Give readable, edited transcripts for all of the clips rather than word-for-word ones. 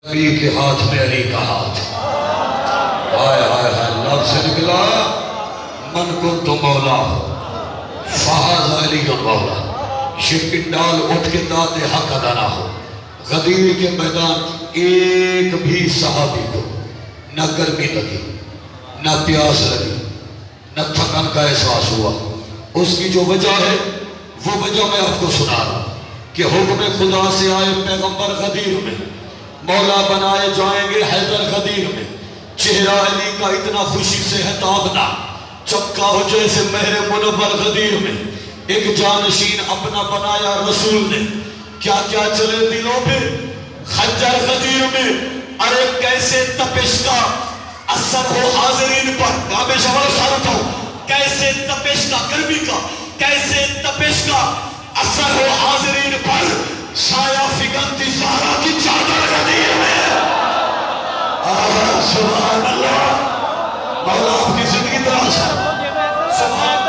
علی کے ہاتھ میں علی کا ہاتھ، ہائے ہائے ہائے، لفظ سے نکلا من کنت مولا فہذا علی مولا۔ یہ پنڈال اٹھ کے داد حق ادا نہ ہو، غدیر کے میدان ایک بھی صحابی کو نہ گرمی لگی، نہ پیاس لگی، نہ تھکن کا احساس ہوا۔ اس کی جو وجہ ہے وہ وجہ میں آپ کو سنا رہا ہوں کہ حکم خدا سے آئے پیغمبر غدیر میں، مولا بنائے جائیں گے حیدر غدیر میں، چہرہ علی کا اتنا خوشی سے ہے تابنا، چپکا ہو جیسے مہر منور غدیر میں، ایک جانشین اپنا بنایا رسول نے، کیا کیا چلے دلوں پہ خنجر غدیر میں۔ ارے کیسے تپش کا اثر ہو حاضرین پر، کعبے شمال سارتا ہوں، کیسے تپش کا گرمی کا، کیسے تپش کا اثر ہو حاضرین پر، سایہ فگنتی زہرا کی چادر غدیر میں۔ سبحان اللہ، مولا آپ کی زندگی دراز ہے، سبحان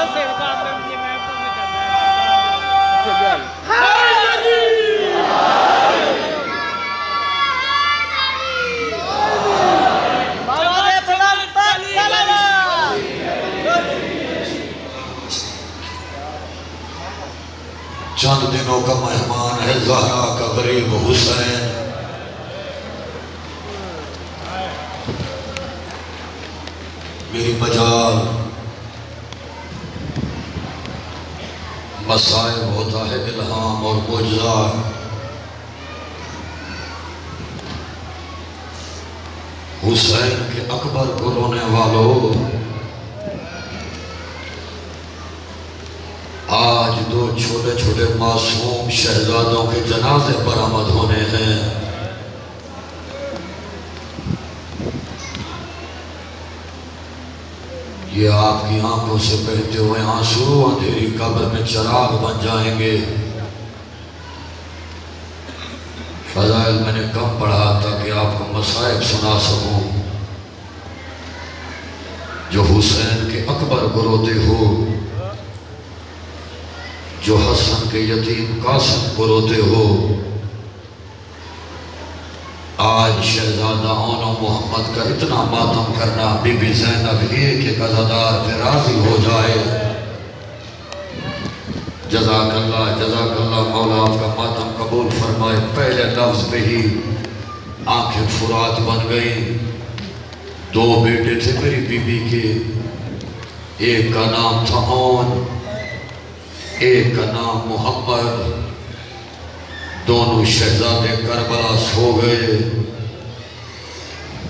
چند دنوں کا مہمان ہے زہرا کا غریب حسین، میری مجال مصائب ہوتا ہے الہام اور معجزہ، حسین کے اکبر کو رونے والوں، آج دو چھوٹے چھوٹے معصوم شہزادوں کے جنازے برآمد ہونے ہیں۔ یہ آپ کی آنکھوں سے بہتے ہوئے آنسو اندھیری قبر میں چراغ بن جائیں گے۔ فضائل میں نے کم پڑھا تاکہ آپ کو مصائب سنا سکوں، جو حسین کے اکبر کو روتے ہو، جو حسن کے یتیم قاسم کو روتے ہو، آج شہزادہ اونو محمد کا اتنا ماتم کرنا، بی بی زینب ایک عزادار پہ راضی ہو جائے۔ جزاک اللہ مولا آپ کا ماتم قبول فرمائے۔ پہلے لفظ پہ ہی آنکھیں فرات بن گئی۔ دو بیٹے تھے میری بی بی کے، ایک کا نام تھا اون، ایک کا نام محمد۔ دونوں شہزادے کربلا سو گئے۔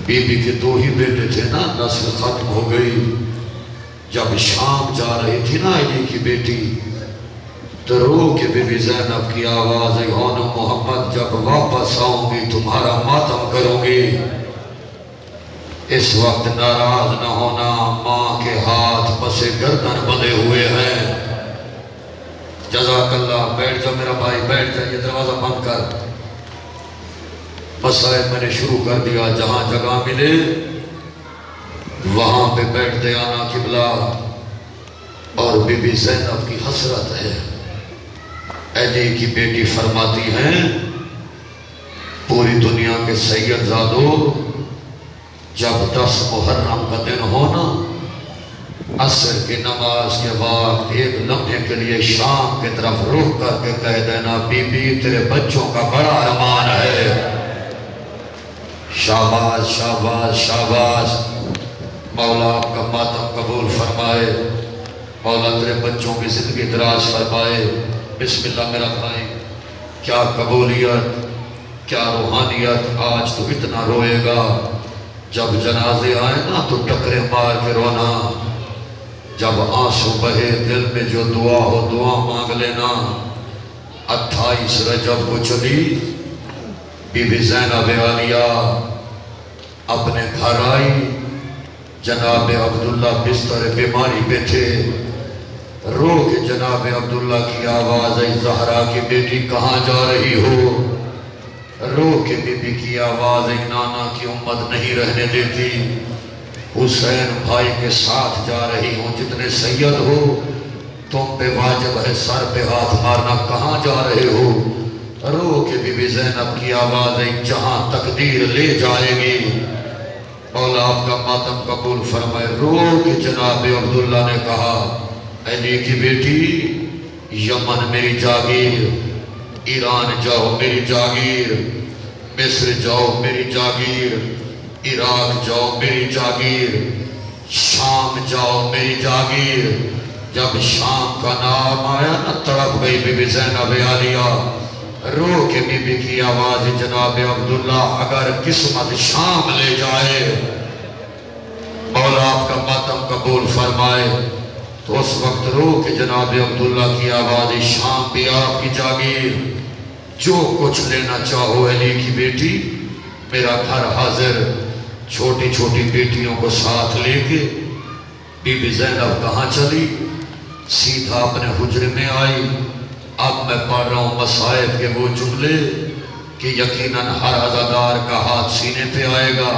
بی بی کے دو ہی بیٹے تھے نا، نسل ختم ہو گئی۔ جب شام جا رہی تھی نا علی کی بیٹی، تو رو کے بی بی زینب کی آواز ہے، اون محمد جب واپس آؤں گی تمہارا ماتم کروں گی، اس وقت ناراض نہ ہونا، ماں کے ہاتھ پسے گردن بندھے ہوئے ہیں۔ جزاک اللہ، بیٹھ جاؤ میرا بھائی، بیٹھ جائیے، دروازہ بند کر۔ مسائل میں نے شروع کر دیا، جہاں جگہ ملے وہاں پہ بیٹھ دے آنا قبلہ۔ اور بی بی زینب کی حسرت ہے، علی کی بیٹی فرماتی ہیں، پوری دنیا کے سید زادو، جب 10 محرم کا دن ہونا، عصر کی نماز کے بعد ایک لمحے کے لیے شام کی طرف رخ کر کے کہہ دینا، بی بی تیرے بچوں کا بڑا ارمان ہے۔ شاباش شاباش شاباش، مولا آپ کا ماتم قبول فرمائے، مولا تیرے بچوں کی زندگی دراز فرمائے۔ بسم اللہ میرا بھائی، کیا قبولیت، کیا روحانیت، آج تو اتنا روئے گا، جب جنازے آئے نا تو ٹکرے مار کے رونا، جب آنسو بہے دل میں جو دعا ہو دعا مانگ لینا۔ 28 رجب کو چلی بی بی زینب عالیہ اپنے گھر آئی، جناب عبداللہ بستر بیماری پہ تھے، رو کے جناب عبداللہ کی آواز آئی، زہرا کی بیٹی کہاں جا رہی ہو؟ رو کے بی بی کی آواز آئی، نانا کی امت نہیں رہنے دیتی، حسین بھائی کے ساتھ جا رہی ہوں، جتنے سید ہو تم پہ واجب ہے سر پہ ہاتھ مارنا، کہاں جا رہے ہو؟ رو کے بی بی زینب کی آواز ہے جہاں تقدیر لے جائے گی مولا آپ کا ماتم قبول فرمائے۔ رو کے جناب عبداللہ نے کہا علی کی بیٹی یمن میری جاگیر، ایران جاؤ میری جاگیر، مصر جاؤ میری جاگیر، عراق جاؤ میری جاگیر، شام جاؤ میری جاگیر۔ جب شام کا نام آیا نہ تڑپ گئی بی بی زینب عالیہ، رو کے بی بی کی آواز جناب عبداللہ اگر قسمت شام لے جائے مولا آپ کا ماتم قبول فرمائے، تو اس وقت رو کے جناب عبداللہ کی آواز شام بھی آپ کی جاگیر، جو کچھ لینا چاہو علی کی بیٹی میرا گھر حاضر۔ چھوٹی چھوٹی بیٹیوں کو ساتھ لے کے بی بی زینب کہاں چلی؟ سیدھا اپنے حجرے میں آئی۔ اب میں پڑھ رہا ہوں مصائب کے وہ جملے کہ یقیناً ہر عزادار کا ہاتھ سینے پہ آئے گا۔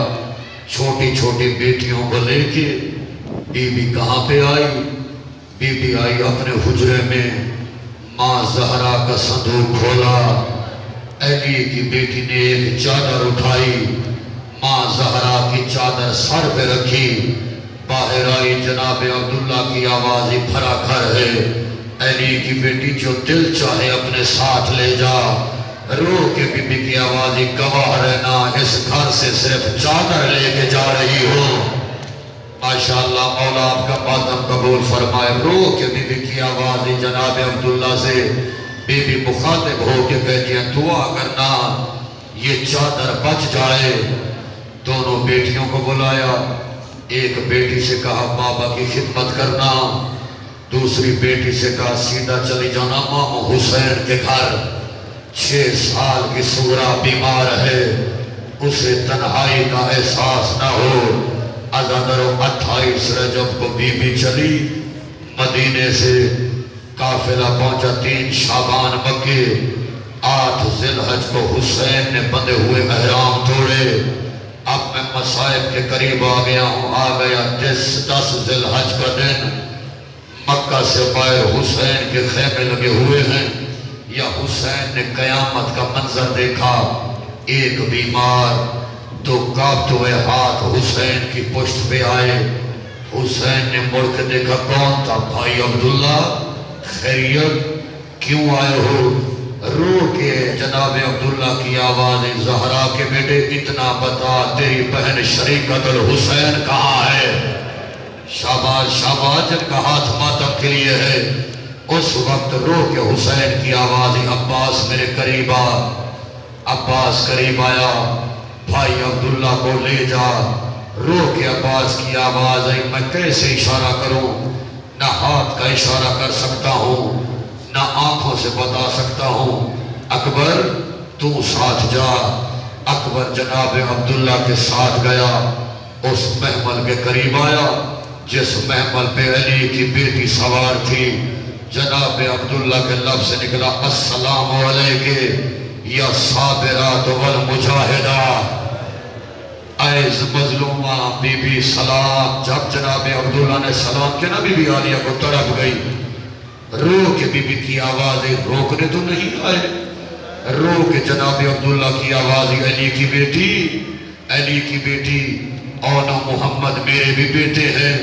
چھوٹی چھوٹی بیٹیوں کو لے کے بی بی کہاں پہ آئی؟ بی بی آئی اپنے حجرے میں، ماں زہرا کا صندوق کھولا، علی کی بیٹی نے ایک چادر اٹھائی، ماں زہرا کی چادر سر پہ رکھی، باہر آئی جناب عبداللہ کی آواز ہی بھرا گھر ہے، علی کی بیٹی جو دل چاہے اپنے ساتھ لے جا۔ رو کے بی بی کی آواز ہی گواہ رہنا اس گھر سے صرف چادر لے کے جا رہی ہو۔ ماشاءاللہ مولا آپ کا ماتم قبول فرمائے۔ رو کے بی بی کی آواز ہی جناب عبداللہ سے بی بی مخاطب ہو کے کہتی ہیں دعا کرنا یہ چادر بچ جائے۔ دونوں بیٹیوں کو بلایا، ایک بیٹی سے کہا بابا کی خدمت کرنا، دوسری بیٹی سے کہا سیدھا چلی جانا مامو حسین کے گھر، 6 سال کی سغرا بیمار ہے، اسے تنہائی کا احساس نہ ہو۔ عزادر 28 رجب کو بی بی چلی مدینے سے، قافلہ پہنچا 3 شعبان مکے، 8 ذی الحج کو حسین نے بندے ہوئے احرام توڑے۔ اب میں مصائب کے قریب آ گیا ہوں، آ گیا 10 ذی الحج کا دن، مکہ سے باہر حسین کے خیمے لگے ہوئے ہیں، یا حسین نے قیامت کا منظر دیکھا، ایک بیمار، 2 کانپتے ہوئے ہاتھ حسین کی پشت پہ آئے۔ حسین نے مڑ کے دیکھا کون تھا؟ بھائی عبداللہ خیریت کیوں آئے ہو؟ رو کے جناب عبداللہ کی آواز زہرا کے بیٹے اتنا بتا تیری بہن شریکت الحسین کہاں ہے؟ شاباش شاباش، جن کا ہاتھ ماتم کے لیے ہے۔ اس وقت رو کے حسین کی آواز عباس میرے قریب آ۔ عباس قریب آیا، بھائی عبداللہ کو لے جا۔ رو کے عباس کی آواز آئی میں کیسے اشارہ کروں؟ نہ ہاتھ کا اشارہ کر سکتا ہوں، نہ آنکھوں سے بتا سکتا ہوں۔ اکبر تو ساتھ جا۔ اکبر جناب عبداللہ کے ساتھ گیا، اس محمل کے قریب آیا جس محمل پہ علی کی بیٹی سوار تھی۔ جناب عبداللہ کے لب سے نکلا السلام علیکہ یا صابرات والمجاہدہ، ایز مظلومہ بی بی سلام۔ جب جناب عبداللہ نے سلام کیا نا بی بی عالیہ کو تڑپ گئی۔ رو کے بی بی کی آوازیں روکنے تو نہیں آئے، رو کے جناب عبداللہ کی آوازیں علی کی بیٹی، علی کی بیٹی، اونا محمد میرے بھی بیٹے ہیں،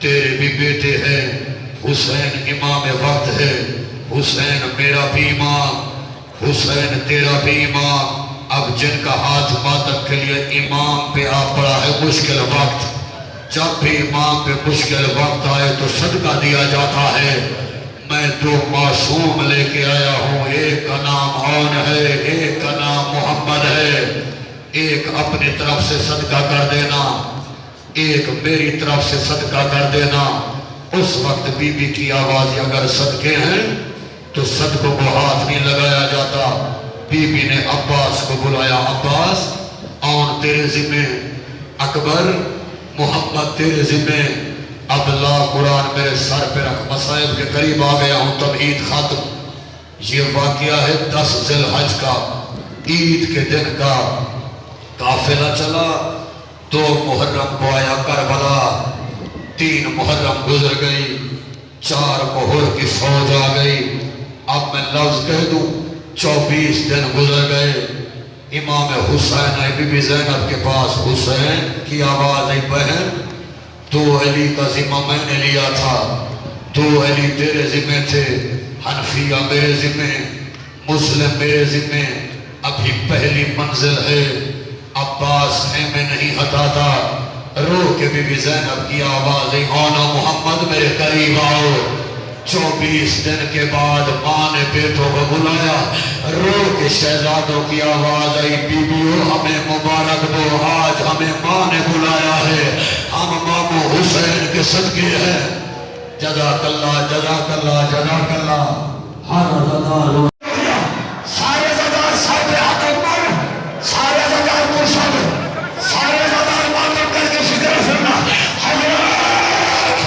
تیرے بھی بیٹے ہیں، حسین امام وقت ہے، حسین میرا بھی امام، حسین تیرا بھی امام۔ اب جن کا ہاتھ ماتم کے لیے امام پہ آ پڑا ہے مشکل وقت، جب بھی امام پہ مشکل وقت آئے تو صدقہ دیا جاتا ہے۔ میں 2 معصوم لے کے آیا ہوں، ایک کا نام عون ہے، ایک کا نام محمد ہے۔ ایک اپنی طرف سے صدقہ کر دینا، ایک میری طرف سے صدقہ کر دینا۔ اس وقت بی بی کی آواز اگر صدقے ہیں تو صدقوں کو ہاتھ نہیں لگایا جاتا۔ بی بی نے عباس کو بلایا، عباس عون تیرے ذمہ، اکبر محمد تیرے ذمہ، اب لا قرآن میرے سر پہ رکھ۔ مصائب کے قریب آ گیا ہوں، تب عید ختم۔ یہ واقعہ ہے 10 ذی الحج کا، عید کے دن کا۔ قافلہ چلا، 2 محرم کو آیا کربلا، 3 محرم گزر گئی، 4 محر کی فوج آ گئی۔ اب میں لفظ کہہ دوں 24 دن گزر گئے، امام حسین آئی، بی بی زینب کے پاس حسین کی آواز آئی، بہن تو علی کا ذمہ میں نے لیا تھا، تو علی تیرے ذمہ تھے، حنفیہ میرے ذمہ، مسلم میرے ذمہ، ابھی پہلی منزل ہے، عباس خیمے نہیں ہٹاتا۔ رو کے بی بی زینب کی آواز آئی، آنا محمد میرے قریب آؤ۔ 24 دن کے بعد ماں نے بیٹوں کو بلایا، رو کے شہزادوں کی آواز آئی، بیویوں ہمیں مبارک دو، آج ہمیں ماں نے بلایا ہے، ہم مامو حسین کے صدقے ہیں۔ جزاک اللہ، جزاک اللہ، جزاک اللہ۔ ہر زدہ سارے زدہ سر پہ حقت پر، سارے زدہ مرشد، سارے زدہ ماتم کر کے فکر فرنا، حضرت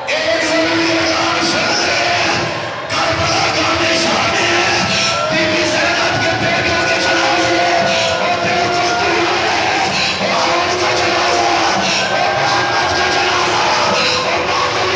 ایک ضروری اعلان سن لے، کربلا کا نشان ہے، بی بی زینب کے بیٹوں کے جنازے، اور بیٹوں کو ہے، اور عورت کا جنازہ، اور محمد کا جنازہ، اور ماتم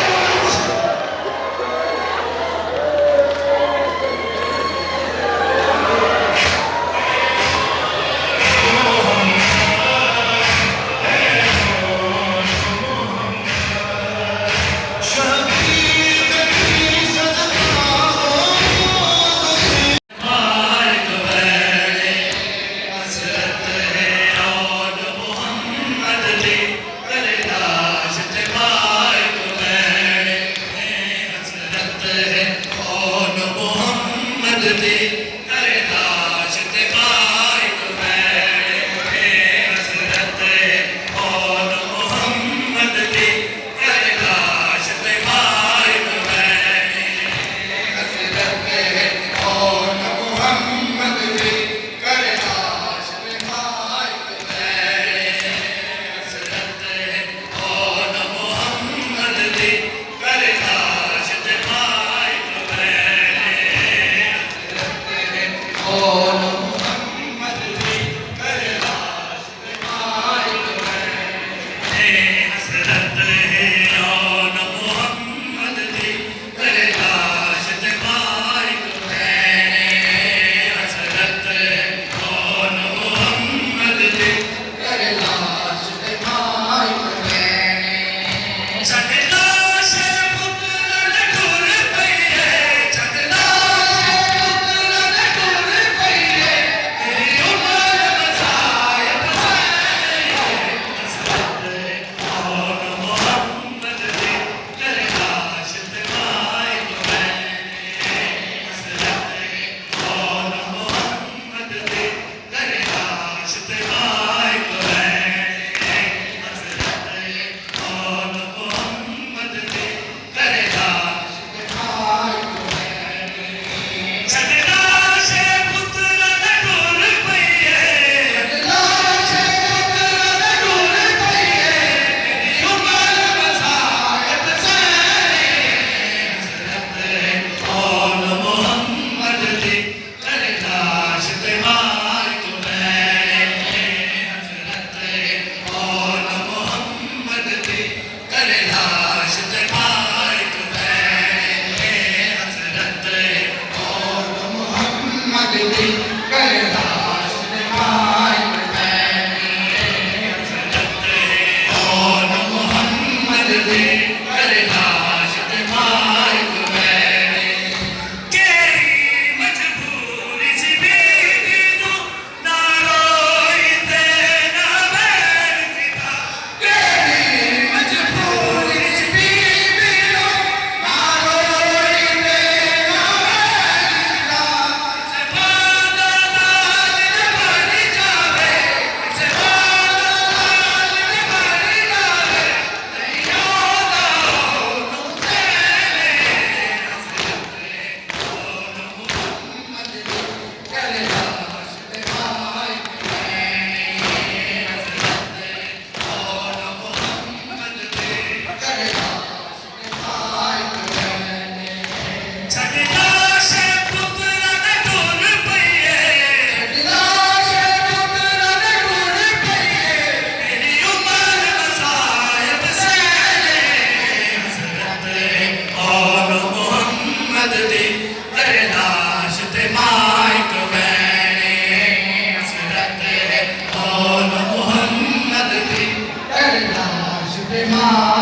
اللہ